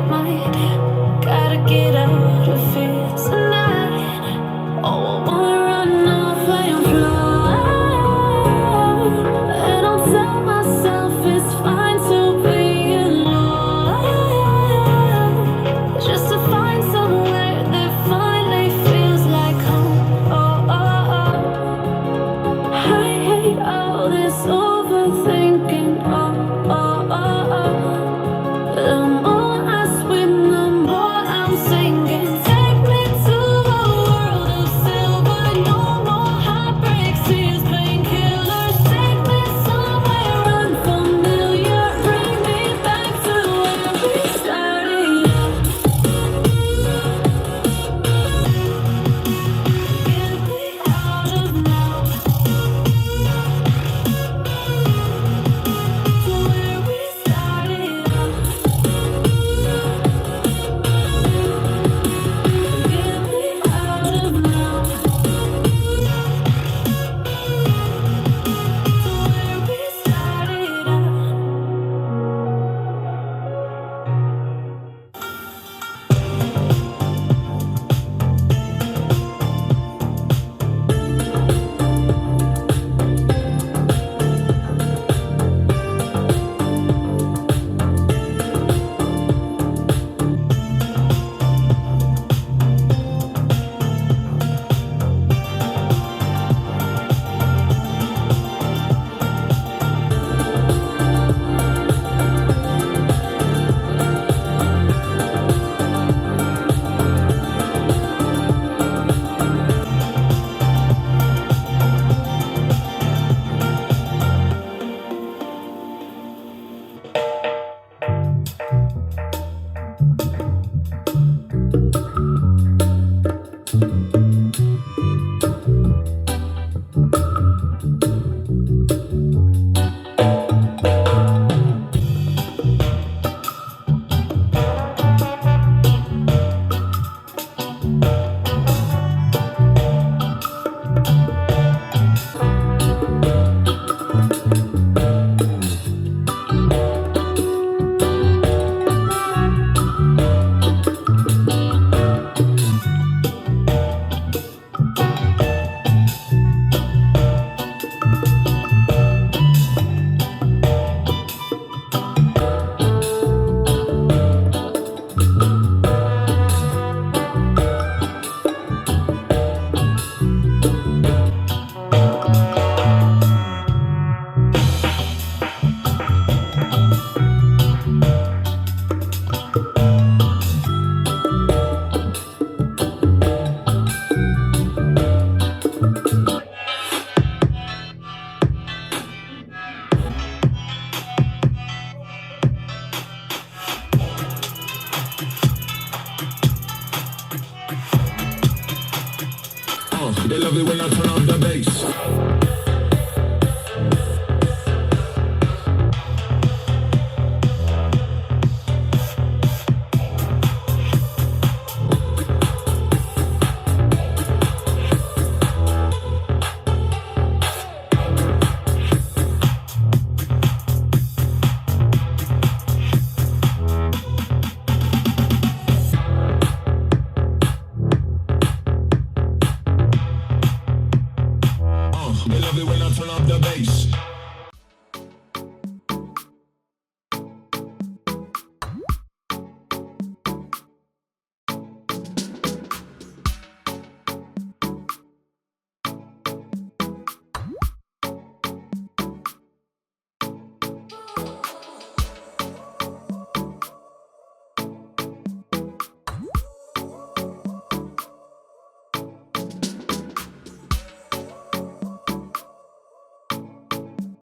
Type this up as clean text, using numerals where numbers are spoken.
your mind. Gotta get out of here tonight. Oh, I wanna run off and fly. And I'll tell myself it's fine to be alone. Just to find somewhere that finally feels like home. Oh, oh, oh. I hate all this overthinking. Oh, oh, oh, oh. The more I swim, the more I'm sinking. Take me to a world of silver. No more heartbreaks, tears, painkillers. Take me somewhere unfamiliar. Bring me back to where we started. Get me out of now. To where we started. Get me out of now. To where we started. They love it when I turn on the bass. They love it when I turn up the bass.